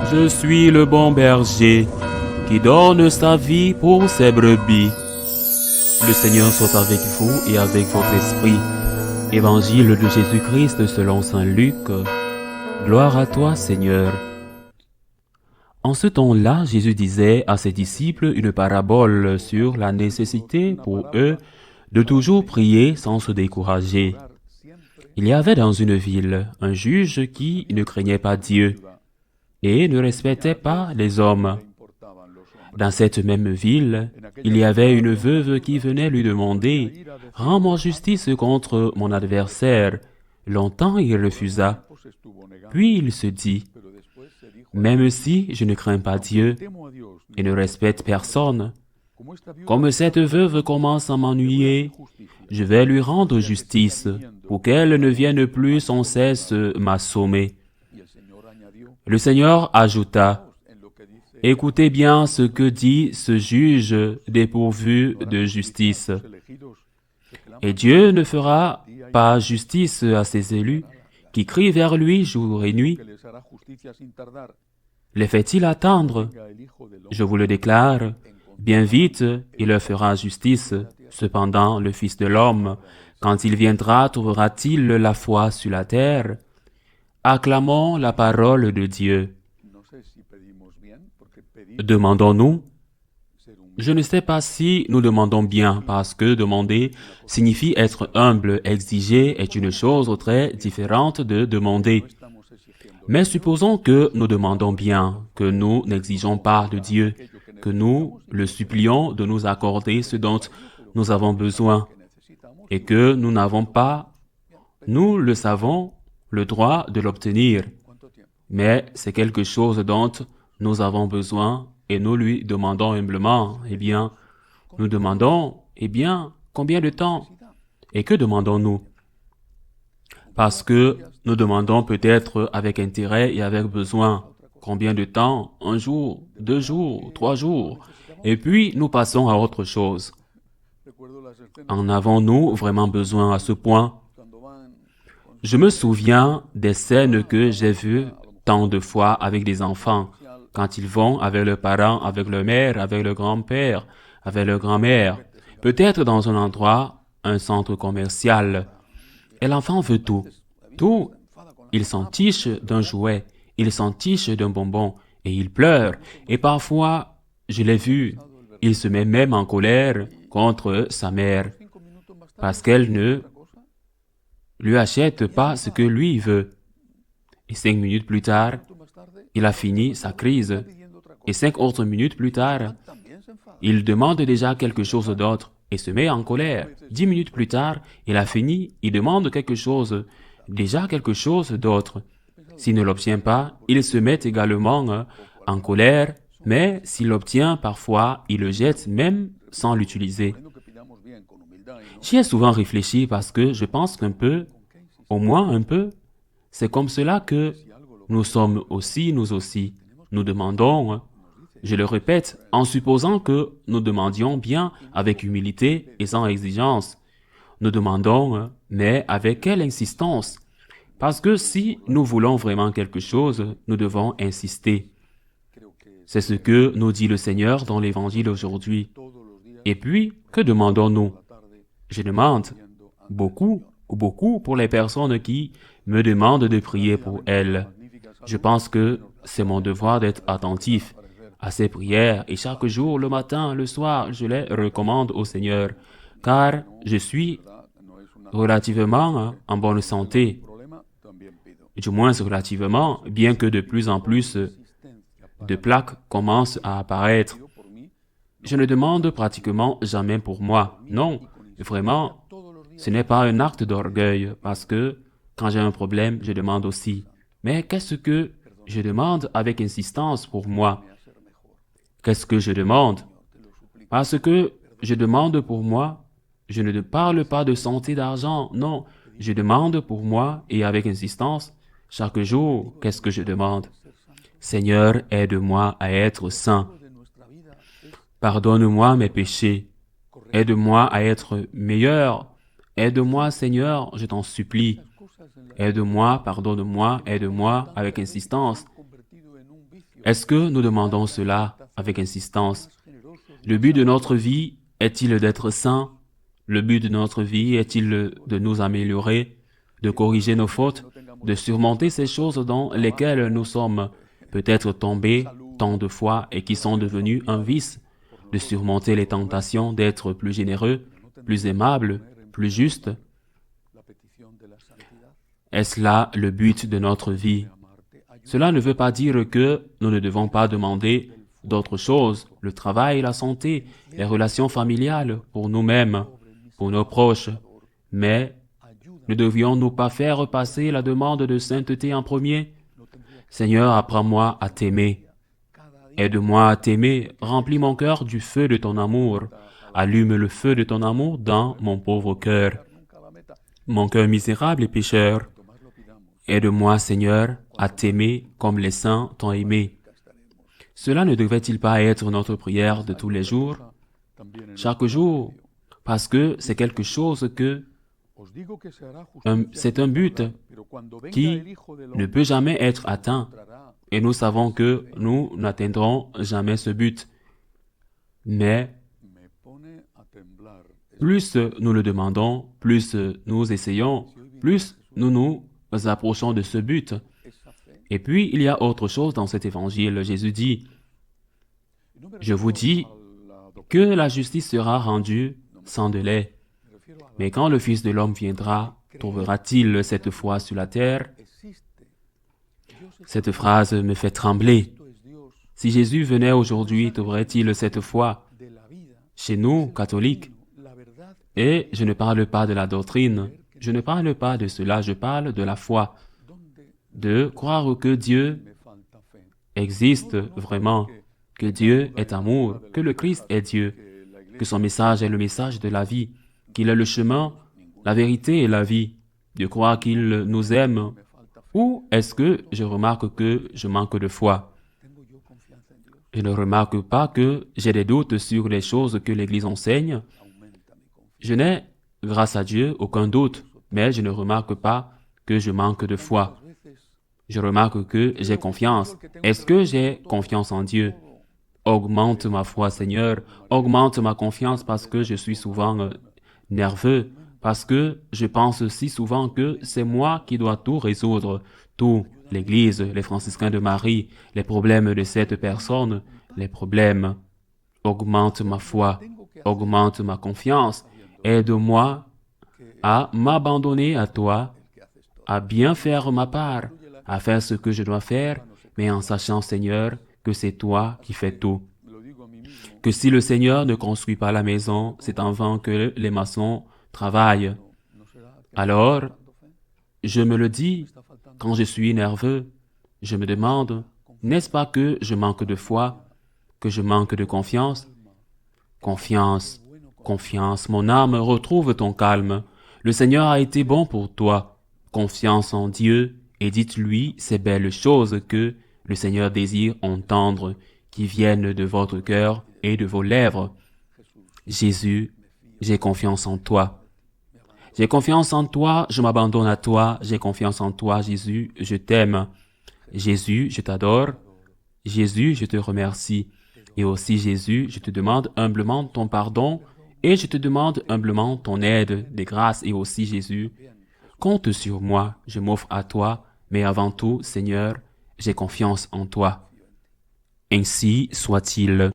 Je suis le bon berger qui donne sa vie pour ses brebis. Le Seigneur soit avec vous et avec votre esprit. Évangile de Jésus-Christ selon saint Luc. Gloire à toi, Seigneur. En ce temps-là, Jésus disait à ses disciples une parabole sur la nécessité pour eux de toujours prier sans se décourager. Il y avait dans une ville un juge qui ne craignait pas Dieu et ne respectait pas les hommes. Dans cette même ville, il y avait une veuve qui venait lui demander « Rends-moi justice contre mon adversaire ». Longtemps il refusa. Puis il se dit « Même si je ne crains pas Dieu et ne respecte personne, comme cette veuve commence à m'ennuyer, je vais lui rendre justice pour qu'elle ne vienne plus sans cesse m'assommer. » Le Seigneur ajouta « Écoutez bien ce que dit ce juge dépourvu de justice. Et Dieu ne fera pas justice à ses élus qui crient vers lui jour et nuit. Les fait-il attendre? Je vous le déclare, bien vite il leur fera justice. Cependant, le Fils de l'homme, quand il viendra, trouvera-t-il la foi sur la terre? Acclamons la parole de Dieu. Demandons-nous? Je ne sais pas si nous demandons bien, parce que demander signifie être humble, exiger est une chose très différente de demander. Mais supposons que nous demandons bien, que nous n'exigeons pas de Dieu, que nous le supplions de nous accorder ce dont nous avons besoin, et que nous n'avons pas, nous le savons, le droit de l'obtenir. Mais c'est quelque chose dont nous avons besoin et nous lui demandons humblement. Eh bien, nous demandons, combien de temps? Et que demandons-nous? Parce que nous demandons peut-être avec intérêt et avec besoin. Combien de temps? 1 jour, 2 jours, 3 jours. Et puis, nous passons à autre chose. En avons-nous vraiment besoin à ce point? Je me souviens des scènes que j'ai vues tant de fois avec des enfants, quand ils vont avec leurs parents, avec leur mère, avec leur grand-père, avec leur grand-mère, peut-être dans un endroit, un centre commercial. Et l'enfant veut tout. Tout. Il s'en tiche d'un jouet, il s'en tiche d'un bonbon, et il pleure. Et parfois, je l'ai vu, il se met même en colère contre sa mère, parce qu'elle ne lui achète pas ce que lui veut. Et 5 minutes plus tard, il a fini sa crise. Et 5 autres minutes plus tard, il demande déjà quelque chose d'autre et se met en colère. 10 minutes plus tard, il a fini, il demande quelque chose d'autre. S'il ne l'obtient pas, il se met également en colère, mais s'il l'obtient, parfois, il le jette même sans l'utiliser. J'y ai souvent réfléchi parce que je pense qu'un peu, au moins un peu, c'est comme cela que nous sommes aussi, nous aussi. Nous demandons, je le répète, en supposant que nous demandions bien avec humilité et sans exigence. Nous demandons, mais avec quelle insistance? Parce que si nous voulons vraiment quelque chose, nous devons insister. C'est ce que nous dit le Seigneur dans l'Évangile aujourd'hui. Et puis, que demandons-nous? Je demande beaucoup pour les personnes qui me demandent de prier pour elles. Je pense que c'est mon devoir d'être attentif à ces prières et chaque jour, le matin, le soir, je les recommande au Seigneur, car je suis relativement en bonne santé, du moins relativement, bien que de plus en plus de plaques commencent à apparaître. Je ne demande pratiquement jamais pour moi. Non, vraiment, ce n'est pas un acte d'orgueil, parce que quand j'ai un problème, je demande aussi. Mais qu'est-ce que je demande avec insistance pour moi? Qu'est-ce que je demande? Parce que je demande pour moi, je ne parle pas de santé, d'argent, non. Je demande pour moi et avec insistance, chaque jour, qu'est-ce que je demande? Seigneur, aide-moi à être saint. Pardonne-moi mes péchés. Aide-moi à être meilleur. Aide-moi, Seigneur, je t'en supplie. Aide-moi, pardonne-moi, aide-moi avec insistance. Est-ce que nous demandons cela avec insistance? Le but de notre vie est-il d'être saint? Le but de notre vie est-il de nous améliorer, de corriger nos fautes, de surmonter ces choses dans lesquelles nous sommes peut-être tombés tant de fois et qui sont devenues un vice, de surmonter les tentations d'être plus généreux, plus aimable, plus juste? Est-ce là le but de notre vie? Cela ne veut pas dire que nous ne devons pas demander d'autres choses, le travail, la santé, les relations familiales, pour nous-mêmes, pour nos proches. Mais ne devions-nous pas faire passer la demande de sainteté en premier? Seigneur, apprends-moi à t'aimer. Aide-moi à t'aimer, remplis mon cœur du feu de ton amour. Allume le feu de ton amour dans mon pauvre cœur. Mon cœur misérable et pécheur. Aide-moi, Seigneur, à t'aimer comme les saints t'ont aimé. Cela ne devrait-il pas être notre prière de tous les jours, chaque jour, parce que c'est quelque chose c'est un but qui ne peut jamais être atteint, et nous savons que nous n'atteindrons jamais ce but. Mais plus nous le demandons, plus nous essayons, plus nous nous approchons de ce but. Et puis, il y a autre chose dans cet évangile. Jésus dit, « Je vous dis que la justice sera rendue sans délai. Mais quand le Fils de l'homme viendra, trouvera-t-il cette foi sur la terre? » Cette phrase me fait trembler. Si Jésus venait aujourd'hui, trouverait-il cette foi? Chez nous, catholiques, et je ne parle pas de la doctrine, je ne parle pas de cela, je parle de la foi, de croire que Dieu existe vraiment, que Dieu est amour, que le Christ est Dieu, que son message est le message de la vie, qu'il est le chemin, la vérité et la vie, de croire qu'il nous aime. Ou est-ce que je remarque que je manque de foi? Je ne remarque pas que j'ai des doutes sur les choses que l'Église enseigne. Je n'ai, grâce à Dieu, aucun doute, mais je ne remarque pas que je manque de foi. Je remarque que j'ai confiance. Est-ce que j'ai confiance en Dieu? Augmente ma foi, Seigneur. Augmente ma confiance parce que je suis souvent nerveux, parce que je pense si souvent que c'est moi qui dois tout résoudre, tout, l'Église, les franciscains de Marie, les problèmes de cette personne, les problèmes. Augmente ma foi, augmente ma confiance. Aide-moi à m'abandonner à toi, à bien faire ma part, à faire ce que je dois faire, mais en sachant, Seigneur, que c'est toi qui fais tout. Que si le Seigneur ne construit pas la maison, c'est en vain que les maçons travaillent. Alors, je me le dis, quand je suis nerveux, je me demande, n'est-ce pas que je manque de foi, que je manque de confiance? Confiance, confiance, mon âme, retrouve ton calme. Le Seigneur a été bon pour toi. Confiance en Dieu, et dites-lui ces belles choses que le Seigneur désire entendre, qui viennent de votre cœur et de vos lèvres. Jésus, j'ai confiance en toi. J'ai confiance en toi, je m'abandonne à toi, j'ai confiance en toi, Jésus, je t'aime. Jésus, je t'adore. Jésus, je te remercie. Et aussi, Jésus, je te demande humblement ton pardon et je te demande humblement ton aide, des grâces. Et aussi, Jésus, compte sur moi, je m'offre à toi, mais avant tout, Seigneur, j'ai confiance en toi. Ainsi soit-il.